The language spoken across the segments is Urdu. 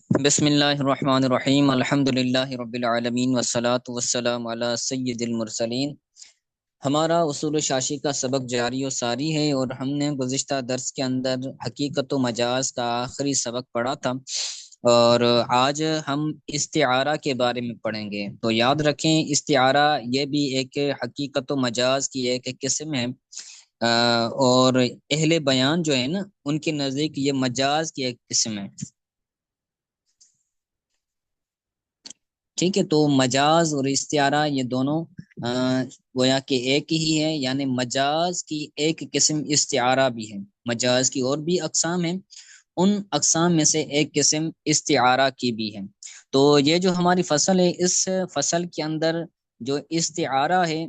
بسم اللہ الرحمن الرحیم الحمد للہ رب العالمین والصلاة والسلام علی سید المرسلین۔ ہمارا اصول شاشی کا سبق جاری و ساری ہے، اور ہم نے گزشتہ درس کے اندر حقیقت و مجاز کا آخری سبق پڑھا تھا، اور آج ہم استعارہ کے بارے میں پڑھیں گے۔ تو یاد رکھیں، استعارہ یہ بھی ایک حقیقت و مجاز کی ایک قسم ہے، اور اہل بیان جو ہے نا، ان کے نزدیک یہ مجاز کی ایک قسم ہے۔ ٹھیک ہے، تو مجاز اور استعارہ یہ دونوں گویا کہ ایک ہی ہے، یعنی مجاز کی ایک قسم استعارہ بھی ہے۔ مجاز کی اور بھی اقسام ہیں، ان اقسام میں سے ایک قسم استعارہ کی بھی ہے۔ تو یہ جو ہماری فصل ہے، اس فصل کے اندر جو استعارہ ہے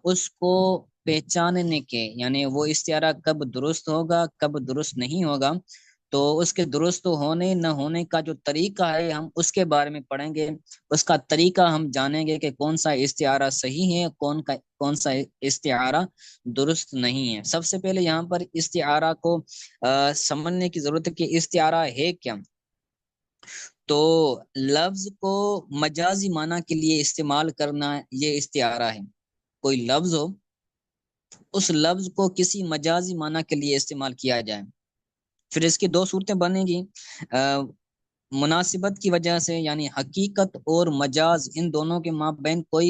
اس کو پہچاننے کے، یعنی وہ استعارہ کب درست ہوگا کب درست نہیں ہوگا، تو اس کے درست ہونے نہ ہونے کا جو طریقہ ہے ہم اس کے بارے میں پڑھیں گے۔ اس کا طریقہ ہم جانیں گے کہ کون سا استعارہ صحیح ہے، کون سا استعارہ درست نہیں ہے۔ سب سے پہلے یہاں پر استعارہ کو سمجھنے کی ضرورت ہے کہ استعارہ ہے کیا۔ تو لفظ کو مجازی معنی کے لیے استعمال کرنا یہ استعارہ ہے۔ کوئی لفظ ہو، اس لفظ کو کسی مجازی معنی کے لیے استعمال کیا جائے، پھر اس کی دو صورتیں بنیں گی۔ مناسبت کی وجہ سے، یعنی حقیقت اور مجاز ان دونوں کے مابین کوئی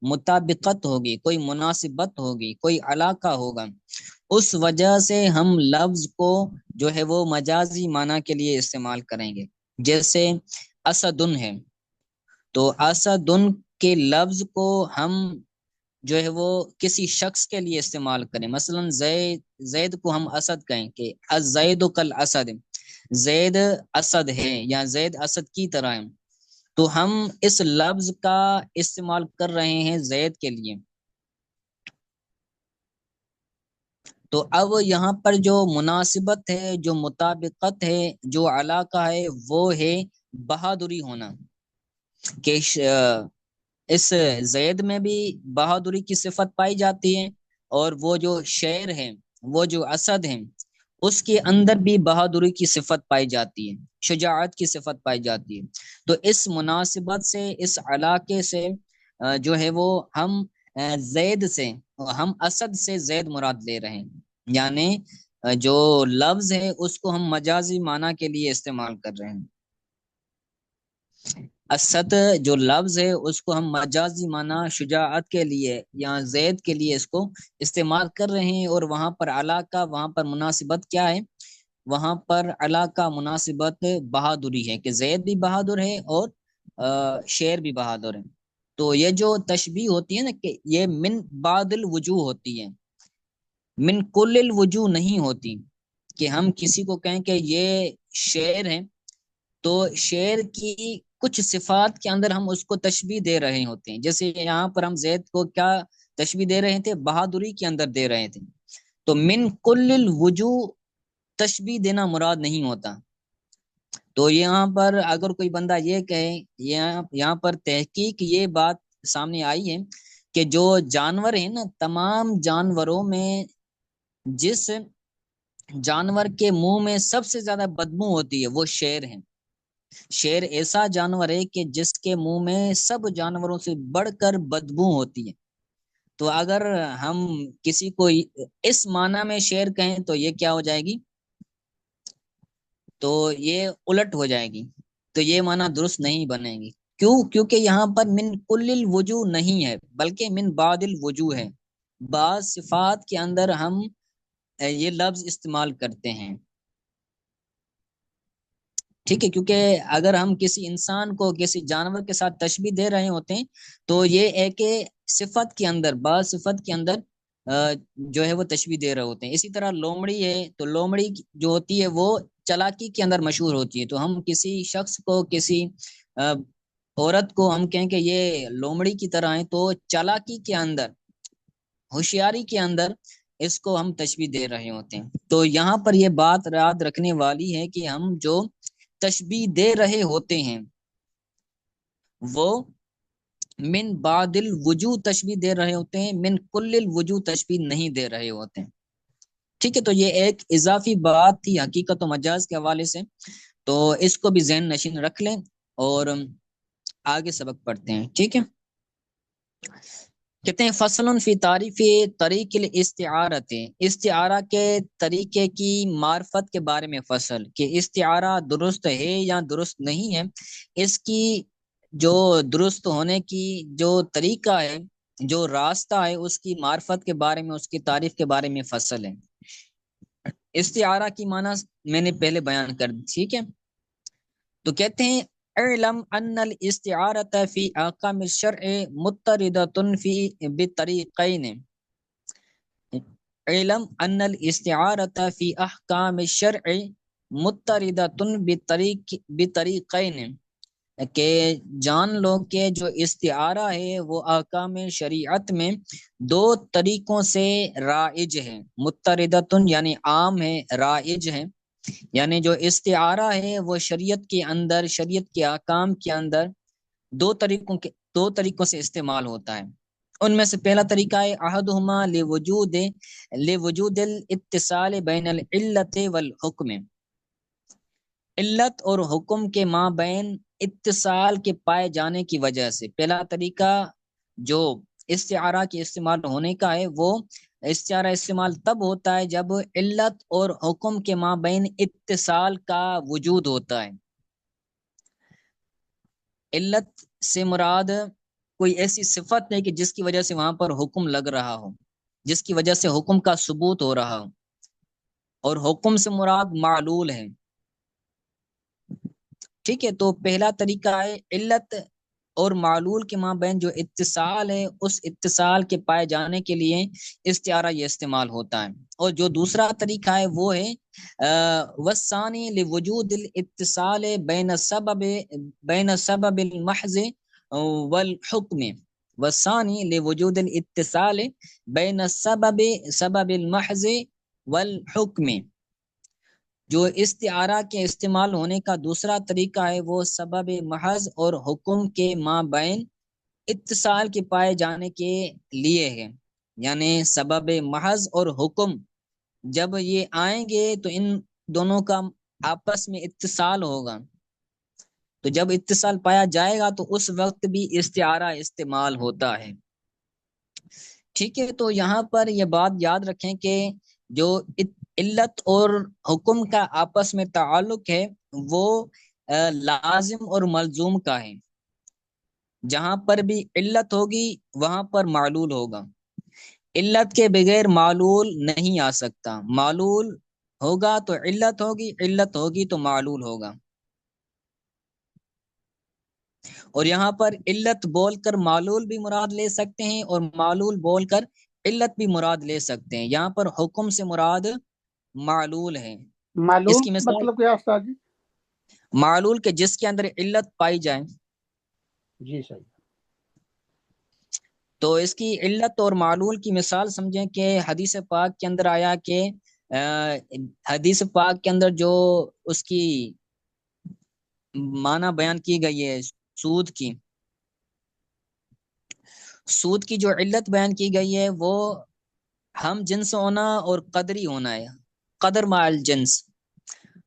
مطابقت ہوگی، کوئی مناسبت ہوگی، کوئی علاقہ ہوگا، اس وجہ سے ہم لفظ کو جو ہے وہ مجازی معنی کے لیے استعمال کریں گے۔ جیسے اسدن ہے، تو اسدن کے لفظ کو ہم جو ہے وہ کسی شخص کے لیے استعمال کریں، مثلا زید کو ہم اسد کہیں کہ الزید کل اسد، زید اسد ہے یا زید اسد کی طرح ہے، تو ہم اس لفظ کا استعمال کر رہے ہیں زید کے لیے۔ تو اب یہاں پر جو مناسبت ہے، جو مطابقت ہے، جو علاقہ ہے، وہ ہے بہادری ہونا، کہ اس زید میں بھی بہادری کی صفت پائی جاتی ہے، اور وہ جو شیر ہے، وہ جو اسد ہیں، اس کے اندر بھی بہادری کی صفت پائی جاتی ہے، شجاعت کی صفت پائی جاتی ہے۔ تو اس مناسبت سے، اس علاقے سے جو ہے وہ ہم زید سے، ہم اسد سے زید مراد لے رہے ہیں، یعنی جو لفظ ہے اس کو ہم مجازی معنی کے لیے استعمال کر رہے ہیں۔ اسد جو لفظ ہے اس کو ہم مجازی معنی شجاعت کے لیے یا زید کے لیے اس کو استعمال کر رہے ہیں، اور وہاں پر علاقہ، وہاں پر مناسبت کیا ہے؟ وہاں پر علاقہ مناسبت بہادری ہے، کہ زید بھی بہادر ہے اور شیر بھی بہادر ہے۔ تو یہ جو تشبیہ ہوتی ہے نا، کہ یہ من بعض الوجوہ ہوتی ہے، من کل الوجوہ نہیں ہوتی، کہ ہم کسی کو کہیں کہ یہ شیر ہے، تو شعر کی کچھ صفات کے اندر ہم اس کو تشبیہ دے رہے ہوتے ہیں۔ جیسے یہاں پر ہم زید کو کیا تشبیہ دے رہے تھے؟ بہادری کے اندر دے رہے تھے۔ تو من کل الوجوہ تشبیہ دینا مراد نہیں ہوتا۔ تو یہاں پر اگر کوئی بندہ یہ کہے، یہاں پر تحقیق یہ بات سامنے آئی ہے کہ جو جانور ہیں نا، تمام جانوروں میں جس جانور کے منہ میں سب سے زیادہ بدبو ہوتی ہے وہ شیر ہے۔ شیر ایسا جانور ہے کہ جس کے منہ میں سب جانوروں سے بڑھ کر بدبو ہوتی ہے۔ تو اگر ہم کسی کو اس معنی میں شیر کہیں تو یہ کیا ہو جائے گی؟ تو یہ الٹ ہو جائے گی، تو یہ معنی درست نہیں بنے گی۔ کیوں؟ کیونکہ یہاں پر من کل الوجوہ نہیں ہے، بلکہ من بعض الوجوہ ہے۔ بعض صفات کے اندر ہم یہ لفظ استعمال کرتے ہیں، ٹھیک ہے، کیونکہ اگر ہم کسی انسان کو کسی جانور کے ساتھ تشبیہ دے رہے ہوتے ہیں تو یہ ایک صفت کے اندر، بعض صفت کے اندر جو ہے وہ تشبیہ دے رہے ہوتے ہیں۔ اسی طرح لومڑی ہے، تو لومڑی جو ہوتی ہے وہ چالاکی کے اندر مشہور ہوتی ہے، تو ہم کسی شخص کو، کسی عورت کو ہم کہیں کہ یہ لومڑی کی طرح ہے، تو چالاکی کے اندر، ہوشیاری کے اندر اس کو ہم تشبیہ دے رہے ہوتے ہیں۔ تو یہاں پر یہ بات یاد رکھنے والی ہے کہ ہم جو تشبیہ دے رہے ہوتے ہیں وہ من بعض الوجوہ تشبیہ دے رہے ہوتے ہیں، من کل الوجوہ تشبیہ نہیں دے رہے ہوتے ہیں۔ ٹھیک ہے، تو یہ ایک اضافی بات تھی حقیقت و مجاز کے حوالے سے۔ تو اس کو بھی ذہن نشین رکھ لیں اور آگے سبق پڑھتے ہیں، ٹھیک ہے۔ کہتے ہیں فصل فی تعریف طریق الاستعارت، استعارہ کے طریقے کی معرفت کے بارے میں فصل، کہ استعارہ درست ہے یا درست نہیں ہے، اس کی جو درست ہونے کی جو طریقہ ہے، جو راستہ ہے، اس کی معرفت کے بارے میں، اس کی تعریف کے بارے میں فصل ہے۔ استعارہ کی معنی میں نے پہلے بیان کر دی، ٹھیک ہے۔ تو کہتے ہیں اعلم ان الاستعارۃ فی احکام الشرع مضطردۃ فی بطریقین، علم ان الاستعارۃ فی احکام الشرع مضطردۃ بطریقین، کہ جان لو کہ جو استعارہ ہے وہ احکام شریعت میں دو طریقوں سے رائج ہے، مضطردۃ یعنی عام ہے، رائج ہے یعنی جو استعارہ ہے وہ شریعت کے اندر، شریعت کے احکام کے اندر دو طریقوں سے استعمال ہوتا ہے۔ ان میں سے پہلا طریقہ ہے احدہما لوجود الاتصال بین العلت والحکم، علت اور حکم کے مابین اتصال کے پائے جانے کی وجہ سے۔ پہلا طریقہ جو استعارہ کے استعمال ہونے کا ہے، وہ استعارہ استعمال تب ہوتا ہے جب علت اور حکم کے مابین اتصال کا وجود ہوتا ہے۔ علت سے مراد کوئی ایسی صفت ہے کہ جس کی وجہ سے وہاں پر حکم لگ رہا ہو، جس کی وجہ سے حکم کا ثبوت ہو رہا ہو، اور حکم سے مراد معلول ہے، ٹھیک ہے۔ تو پہلا طریقہ ہے علت اور معلول کے مابین جو اتصال ہے، اس اتصال کے پائے جانے کے لیے استعارہ یہ استعمال ہوتا ہے۔ اور جو دوسرا طریقہ ہے وہ ہے وثانی لوجود الاتصال بین سبب المحض والحکم، وثانی لوجود الاتصال بین سبب المحض والحکم، جو استعارہ کے استعمال ہونے کا دوسرا طریقہ ہے وہ سبب محض اور حکم کے مابین اتصال کے پائے جانے کے لیے ہے۔ یعنی سبب محض اور حکم جب یہ آئیں گے تو ان دونوں کا آپس میں اتصال ہوگا، تو جب اتصال پایا جائے گا تو اس وقت بھی استعارہ استعمال ہوتا ہے، ٹھیک ہے۔ تو یہاں پر یہ بات یاد رکھیں کہ جو علت اور حکم کا آپس میں تعلق ہے وہ لازم اور ملزوم کا ہے۔ جہاں پر بھی علت ہوگی وہاں پر معلول ہوگا، علت کے بغیر معلول نہیں آ سکتا، معلول ہوگا تو علت ہوگی، علت ہوگی تو معلول ہوگا۔ اور یہاں پر علت بول کر معلول بھی مراد لے سکتے ہیں اور معلول بول کر علت بھی مراد لے سکتے ہیں۔ یہاں پر حکم سے مراد معلول ہے۔ اس معلوم کی مثال مطلب کیا استاد جی؟ معلول کے جس کے اندر علت پائی جائے، جی صحیح۔ تو اس کی علت اور معلول کی مثال سمجھیں کہ حدیث پاک کے اندر آیا کہ حدیث پاک کے اندر جو اس کی معنی بیان کی گئی ہے سود کی، سود کی جو علت بیان کی گئی ہے وہ ہم جنس ہونا اور قدری ہونا ہے، قدر مع الجنس۔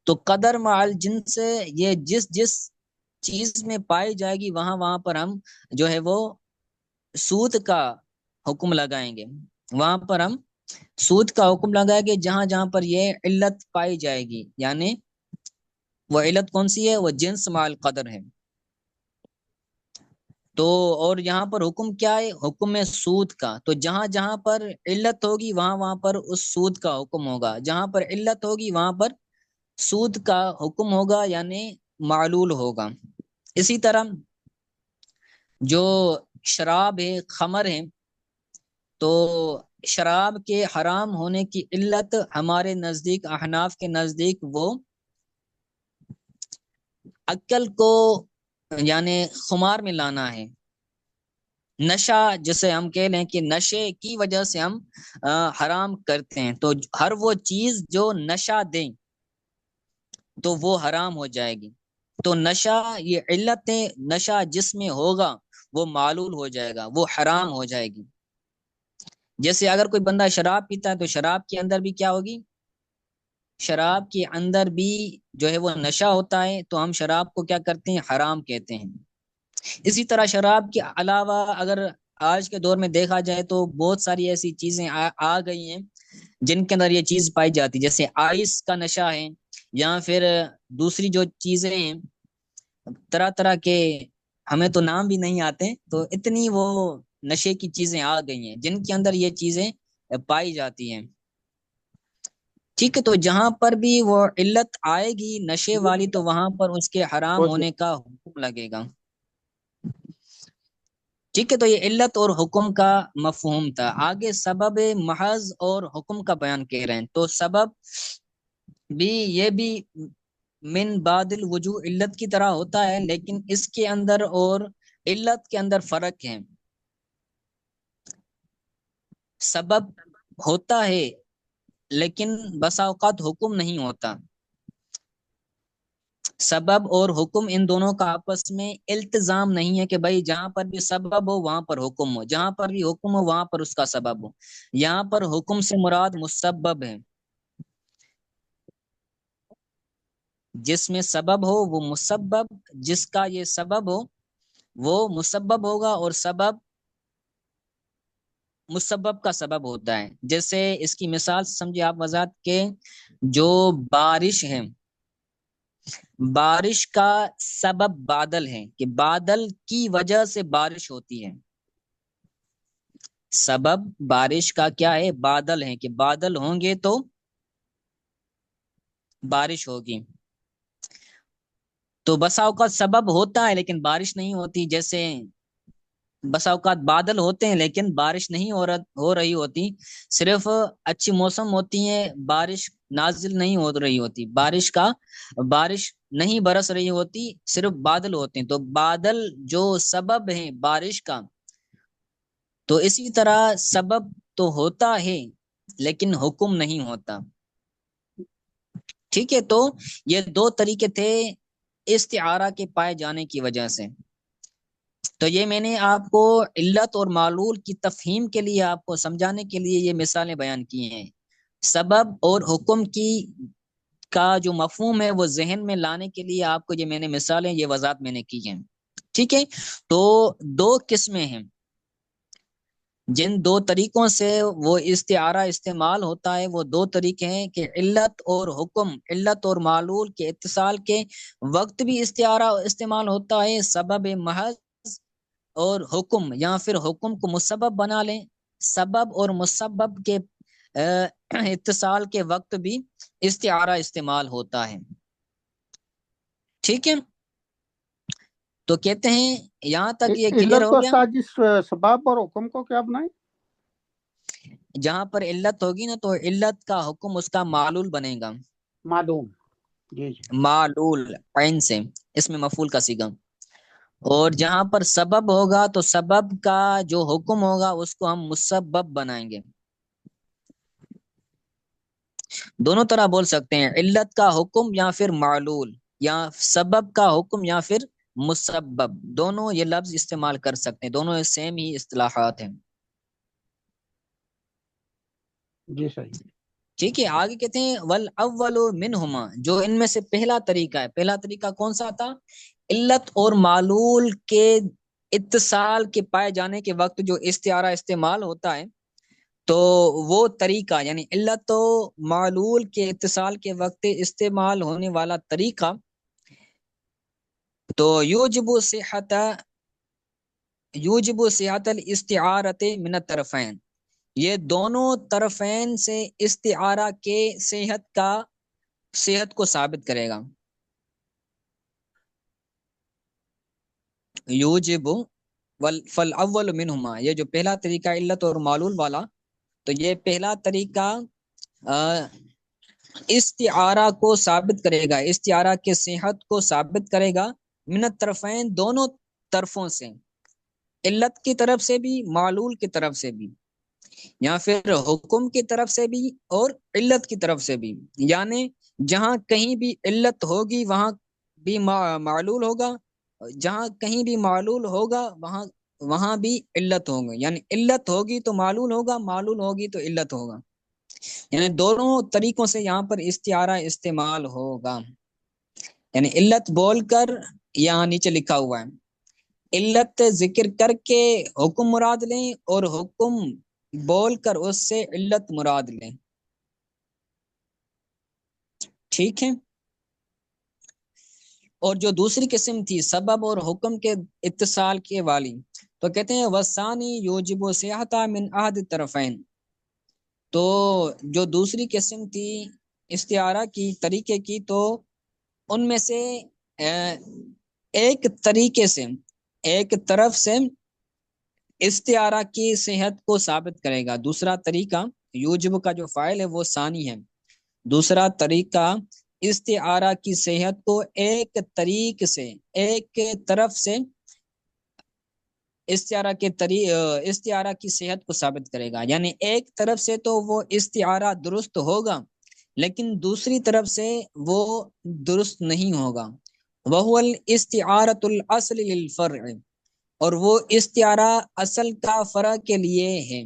تو قدر مع الجنس یہ جس چیز میں پائی جائے گی وہاں وہاں پر ہم جو ہے وہ سود کا حکم لگائیں گے، وہاں پر ہم سود کا حکم لگائیں گے جہاں جہاں پر یہ علت پائی جائے گی۔ یعنی وہ علت کون سی ہے؟ وہ جنس مع القدر ہے۔ تو اور یہاں پر حکم کیا ہے؟ حکم ہے سود کا۔ تو جہاں جہاں پر علت ہوگی وہاں وہاں پر اس سود کا حکم ہوگا، جہاں پر علت ہوگی وہاں پر سود کا حکم ہوگا، یعنی معلول ہوگا۔ اسی طرح جو شراب ہے، خمر ہے، تو شراب کے حرام ہونے کی علت ہمارے نزدیک، احناف کے نزدیک، وہ عقل کو یعنی خمار میں لانا ہے، نشہ جسے ہم کہہ لیں کہ نشے کی وجہ سے ہم حرام کرتے ہیں۔ تو ہر وہ چیز جو نشہ دیں تو وہ حرام ہو جائے گی۔ تو نشہ یہ علت ہے، نشہ جس میں ہوگا وہ معلول ہو جائے گا، وہ حرام ہو جائے گی۔ جیسے اگر کوئی بندہ شراب پیتا ہے تو شراب کے اندر بھی کیا ہوگی؟ شراب کے اندر بھی جو ہے وہ نشہ ہوتا ہے تو ہم شراب کو کیا کرتے ہیں؟ حرام کہتے ہیں۔ اسی طرح شراب کے علاوہ اگر آج کے دور میں دیکھا جائے تو بہت ساری ایسی چیزیں آ گئی ہیں جن کے اندر یہ چیز پائی جاتی، جیسے آئس کا نشہ ہے، یا پھر دوسری جو چیزیں ہیں طرح طرح کے، ہمیں تو نام بھی نہیں آتے، تو اتنی وہ نشے کی چیزیں آ گئی ہیں جن کے اندر یہ چیزیں پائی جاتی ہیں۔ ٹھیک ہے، تو جہاں پر بھی وہ علت آئے گی نشے والی تو وہاں پر اس کے حرام ہونے کا حکم لگے گا۔ ٹھیک ہے، تو یہ علت اور حکم کا مفہوم تھا۔ آگے سبب محض اور حکم کا بیان کہہ رہے ہیں، تو سبب بھی یہ بھی من بعد الوجوہ علت کی طرح ہوتا ہے، لیکن اس کے اندر اور علت کے اندر فرق ہے۔ سبب ہوتا ہے لیکن بسا اوقات حکم نہیں ہوتا۔ سبب اور حکم ان دونوں کا آپس میں التزام نہیں ہے کہ بھائی جہاں پر بھی سبب ہو وہاں پر حکم ہو، جہاں پر بھی حکم ہو وہاں پر اس کا سبب ہو۔ یہاں پر حکم سے مراد مسبب ہے، جس میں سبب ہو وہ مسبب، جس کا یہ سبب ہو وہ مسبب ہوگا، اور سبب مسبب کا سبب ہوتا ہے۔ جیسے اس کی مثال سمجھے آپ وضاحت کے، جو بارش ہے، بارش کا سبب بادل ہے کہ بادل کی وجہ سے بارش ہوتی ہے۔ سبب بارش کا کیا ہے؟ بادل ہے کہ بادل ہوں گے تو بارش ہوگی۔ تو بسا اوقات سبب ہوتا ہے لیکن بارش نہیں ہوتی، جیسے بسا اوقات بادل ہوتے ہیں لیکن بارش نہیں ہو رہی ہوتی، صرف اچھی موسم ہوتی ہے، بارش نازل نہیں ہو رہی ہوتی، بارش نہیں برس رہی ہوتی، صرف بادل ہوتے ہیں۔ تو بادل جو سبب ہے بارش کا، تو اسی طرح سبب تو ہوتا ہے لیکن حکم نہیں ہوتا۔ ٹھیک ہے، تو یہ دو طریقے تھے استعارہ کے پائے جانے کی وجہ سے۔ تو یہ میں نے آپ کو علت اور معلول کی تفہیم کے لیے، آپ کو سمجھانے کے لیے یہ مثالیں بیان کی ہیں۔ سبب اور حکم کی کا جو مفہوم ہے وہ ذہن میں لانے کے لیے آپ کو یہ میں نے مثالیں، یہ وضاحت میں نے کی ہیں۔ ٹھیک ہے، تو دو قسمیں ہیں جن دو طریقوں سے وہ استعارہ استعمال ہوتا ہے، وہ دو طریقے ہیں کہ علت اور حکم، علت اور معلول کے اتصال کے وقت بھی استعارہ استعمال ہوتا ہے، سبب محض اور حکم، یا پھر حکم کو مسبب بنا لیں، سبب اور مسبب کے اتصال کے وقت بھی استعارہ استعمال ہوتا ہے۔ ٹھیک ہے، تو کہتے ہیں یہاں تک یہ کلیئر علت ہو کو گیا۔ استاد جس سباب اور حکم کو کیا بنائیں؟ جہاں پر علت ہوگی نا تو علت کا حکم اس کا معلول بنے گا، معلوم، جی جی معلول عین سے، اس میں مفعول کا صیغہ۔ اور جہاں پر سبب ہوگا تو سبب کا جو حکم ہوگا اس کو ہم مسبب بنائیں گے۔ دونوں طرح بول سکتے ہیں، علت کا حکم یا پھر معلول، یا سبب کا حکم یا پھر مسبب، دونوں یہ لفظ استعمال کر سکتے ہیں، دونوں سیم ہی اصطلاحات ہیں۔ جی صحیح۔ ٹھیک ہے، آگے کہتے ہیں والاول منہما، جو ان میں سے پہلا طریقہ ہے۔ پہلا طریقہ کون سا تھا؟ علت اور معلول کے اتصال کے پائے جانے کے وقت جو استعارہ استعمال ہوتا ہے، تو وہ طریقہ یعنی علت و معلول کے اتصال کے وقت استعمال ہونے والا طریقہ، تو یوجب صحت الاستعارت من الطرفین، یہ دونوں طرفین سے استعارہ کے صحت کو ثابت کرے گا۔ یوجب فالاول منہما، یہ جو پہلا طریقہ علت اور معلول والا، تو یہ پہلا طریقہ استعارہ کو ثابت کرے گا، استعارہ کے صحت کو ثابت کرے گا، من الطرفین، دونوں طرفوں سے، علت کی طرف سے بھی معلول کی طرف سے بھی، یا پھر حکم کی طرف سے بھی اور علت کی طرف سے بھی، یعنی جہاں کہیں بھی علت ہوگی وہاں بھی معلول ہوگا، جہاں کہیں بھی معلول ہوگا وہاں بھی علت ہوگا، یعنی علت ہوگی تو معلول ہوگا، معلول ہوگی تو علت ہوگا۔ یعنی دونوں طریقوں سے یہاں پر استعارہ استعمال ہوگا. یعنی علت بول کر، یہاں نیچے لکھا ہوا ہے علت ذکر کر کے حکم مراد لیں، اور حکم بول کر اس سے علت مراد لیں. ٹھیک ہے. اور جو دوسری قسم تھی سبب اور حکم کے اتصال کے والی، تو کہتے ہیں وسانی یوجب صحت من احد طرفین. تو جو دوسری قسم تھی استعارہ کی طریقے کی، تو ان میں سے ایک طریقے سے، ایک طرف سے استعارہ کی صحت کو ثابت کرے گا. دوسرا طریقہ یوجب کا جو فاعل ہے وہ ثانی ہے. دوسرا طریقہ استعارہ کی صحت کو ایک طریق سے، ایک طرف سے استعارہ کی صحت کو ثابت کرے گا. یعنی ایک طرف سے تو وہ استعارہ درست ہوگا، لیکن دوسری طرف سے وہ درست نہیں ہوگا. وہو الاستعارۃ الاصل للفرع، اور وہ استعارہ اصل کا فرع کے لیے ہے.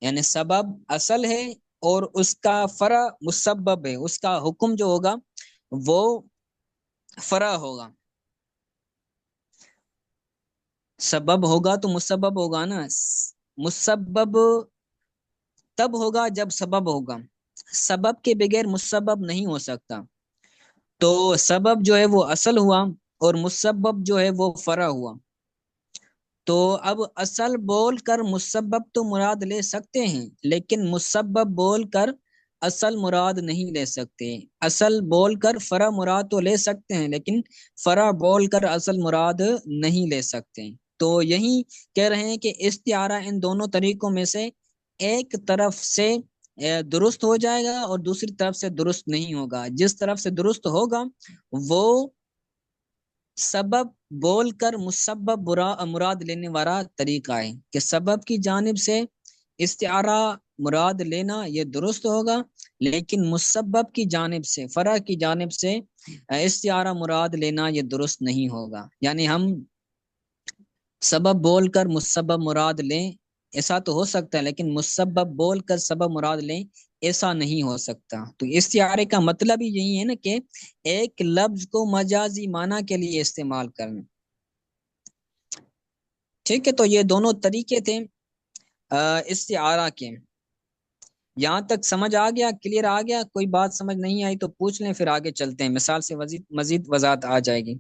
یعنی سبب اصل ہے اور اس کا فرع مسبب ہے، اس کا حکم جو ہوگا وہ فرع ہوگا. سبب ہوگا تو مسبب ہوگا نا. مسبب تب ہوگا جب سبب ہوگا، سبب کے بغیر مسبب نہیں ہو سکتا. تو سبب جو ہے وہ اصل ہوا اور مسبب جو ہے وہ فرع ہوا. تو اب اصل بول کر مسبب تو مراد لے سکتے ہیں، لیکن مسبب بول کر اصل مراد نہیں لے سکتے. اصل بول کر فرع مراد تو لے سکتے ہیں، لیکن فرع بول کر اصل مراد نہیں لے سکتے. تو یہی کہہ رہے ہیں کہ استعارہ ان دونوں طریقوں میں سے ایک طرف سے درست ہو جائے گا اور دوسری طرف سے درست نہیں ہوگا. جس طرف سے درست ہوگا وہ سبب بول کر مسبب مراد لینے والا طریقہ ہے، کہ سبب کی جانب سے استعارہ مراد لینا یہ درست ہوگا، لیکن مسبب کی جانب سے، فرع کی جانب سے استعارہ مراد لینا یہ درست نہیں ہوگا. یعنی ہم سبب بول کر مسبب مراد لیں ایسا تو ہو سکتا ہے، لیکن مسبب بول کر سبب مراد لیں ایسا نہیں ہو سکتا. تو استعارے کا مطلب ہی یہی ہے نا کہ ایک لفظ کو مجازی معنی کے لیے استعمال کرنا. ٹھیک ہے. تو یہ دونوں طریقے تھے استعارہ کے. یہاں تک سمجھ آ گیا، کلیئر آ گیا؟ کوئی بات سمجھ نہیں آئی تو پوچھ لیں، پھر آگے چلتے ہیں، مثال سے مزید وضاحت آ جائے گی.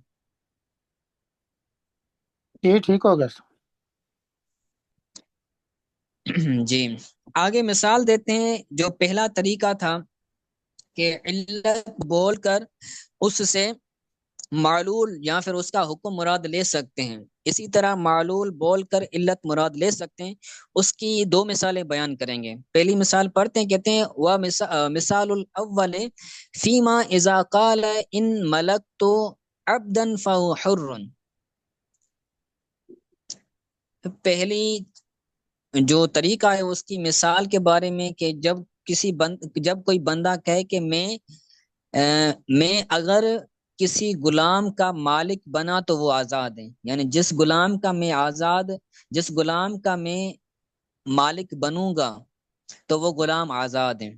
یہ ٹھیک ہوگا. جی آگے مثال دیتے ہیں. جو پہلا طریقہ تھا کہ علت بول کر اس سے معلول یا پھر اس کا حکم مراد لے سکتے ہیں، اسی طرح معلول بول کر علت مراد لے سکتے ہیں. اس کی دو مثالیں بیان کریں گے. پہلی مثال پڑھتے ہیں. کہتے ہیں وہ مثال الاول فیما اذا قال ان ملکت عبدا فهو حر. پہلی جو طریقہ ہے اس کی مثال کے بارے میں کہ جب کوئی بندہ کہے کہ میں اگر کسی غلام کا مالک بنا تو وہ آزاد ہے. یعنی جس غلام کا میں مالک بنوں گا تو وہ غلام آزاد ہے.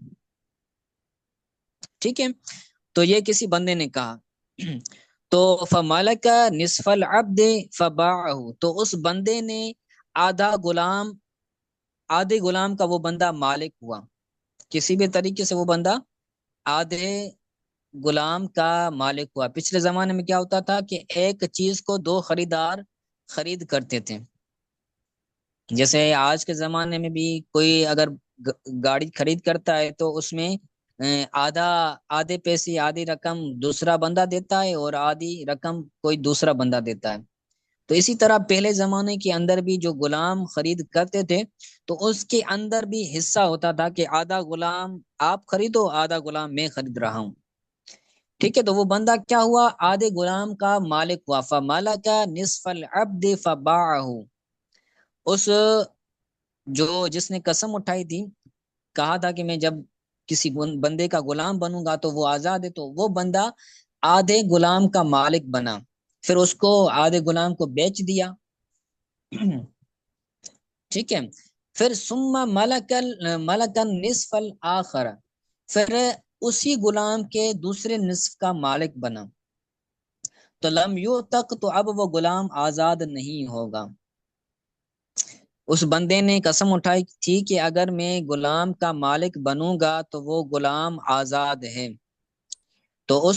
ٹھیک ہے. تو یہ کسی بندے نے کہا تو فمالک نصف العبد فباعہ، تو اس بندے نے آدھے غلام کا وہ بندہ مالک ہوا. کسی بھی طریقے سے وہ بندہ آدھے غلام کا مالک ہوا. پچھلے زمانے میں کیا ہوتا تھا کہ ایک چیز کو دو خریدار خرید کرتے تھے. جیسے آج کے زمانے میں بھی کوئی اگر گاڑی خرید کرتا ہے تو اس میں آدھے پیسے، آدھی رقم دوسرا بندہ دیتا ہے اور آدھی رقم کوئی دوسرا بندہ دیتا ہے. تو اسی طرح پہلے زمانے کے اندر بھی جو غلام خرید کرتے تھے تو اس کے اندر بھی حصہ ہوتا تھا کہ آدھا غلام آپ خریدو، آدھا غلام میں خرید رہا ہوں. ٹھیک ہے. تو وہ بندہ کیا ہوا؟ آدھے غلام کا مالک ہوا. فمالک نصف العبد فباعہ. اس جس نے قسم اٹھائی تھی، کہا تھا کہ میں جب کسی بندے کا غلام بنوں گا تو وہ آزاد ہے، تو وہ بندہ آدھے غلام کا مالک بنا، پھر اس کو آدھے غلام کو بیچ دیا. ٹھیک ہے. پھر ثم ملکن نصف الآخر، پھر اسی غلام کے دوسرے نصف کا مالک بنا، تو لم یو تک، تو اب وہ غلام آزاد نہیں ہوگا۔ اس بندے نے قسم اٹھائی تھی کہ اگر میں غلام کا مالک بنوں گا تو وہ غلام آزاد ہے، تو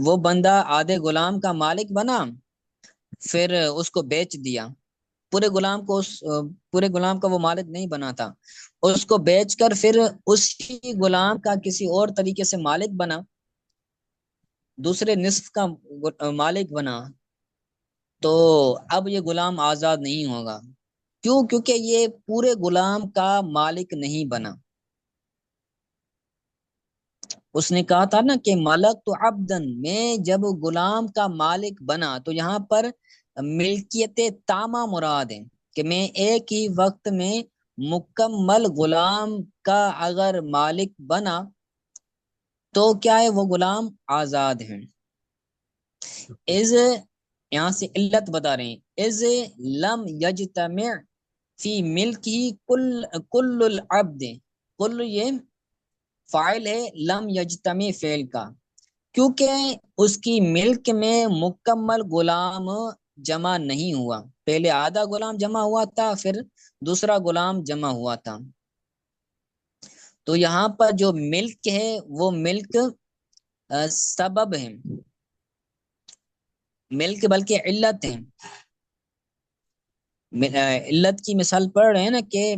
وہ بندہ آدھے غلام کا مالک بنا، پھر اس کو بیچ دیا۔ پورے غلام کو پورے غلام کا وہ مالک نہیں بنا تھا، اس کو بیچ کر پھر اسی غلام کا کسی اور طریقے سے مالک بنا، دوسرے نصف کا مالک بنا، تو اب یہ غلام آزاد نہیں ہوگا۔ کیوں؟ کیونکہ یہ پورے غلام کا مالک نہیں بنا۔ اس نے کہا تھا نا کہ ملک تو عبدن، میں جب غلام کا مالک بنا، تو یہاں پر ملکیت تامہ مراد ہے کہ میں ایک ہی وقت میں مکمل غلام کا اگر مالک بنا تو کیا ہے، وہ غلام آزاد ہیں۔ از، یہاں سے علت بتا رہے ہیں، از لم یجتمع فی ملک ہی کل العبد، کل یہ فاعل ہے لم یجتمع فعل کا، کیونکہ اس کی ملک میں مکمل غلام جمع نہیں ہوا، پہلے آدھا غلام جمع ہوا تھا، پھر دوسرا غلام جمع ہوا تھا۔ تو یہاں پر جو ملک ہے وہ ملک سبب ہے، ملک بلکہ علت ہے۔ علت کی مثال پڑھ رہے ہیں نا کہ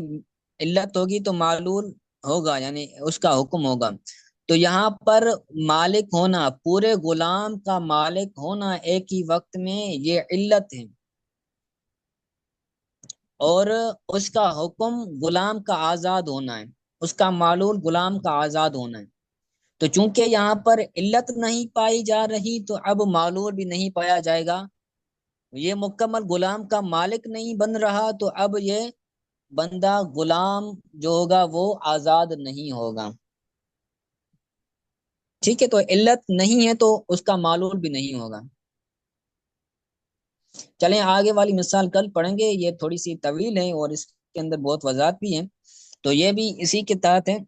علت ہوگی تو معلول ہوگا، یعنی اس کا حکم ہوگا۔ تو یہاں پر مالک ہونا، پورے غلام کا مالک ہونا ایک ہی وقت میں، یہ علت ہے، اور اس کا حکم غلام کا آزاد ہونا ہے، اس کا معلول غلام کا آزاد ہونا ہے۔ تو چونکہ یہاں پر علت نہیں پائی جا رہی تو اب معلول بھی نہیں پایا جائے گا، یہ مکمل غلام کا مالک نہیں بن رہا، تو اب یہ بندہ غلام جو ہوگا وہ آزاد نہیں ہوگا۔ ٹھیک ہے، تو علت نہیں ہے تو اس کا معلول بھی نہیں ہوگا۔ چلیں آگے والی مثال کل پڑھیں گے، یہ تھوڑی سی طویل ہے اور اس کے اندر بہت وضاحت بھی ہے، تو یہ بھی اسی کے تحت ہے۔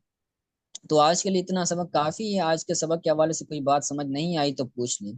تو آج کے لیے اتنا سبق کافی ہے، آج کے سبق کے حوالے سے کوئی بات سمجھ نہیں آئی تو پوچھ لیں۔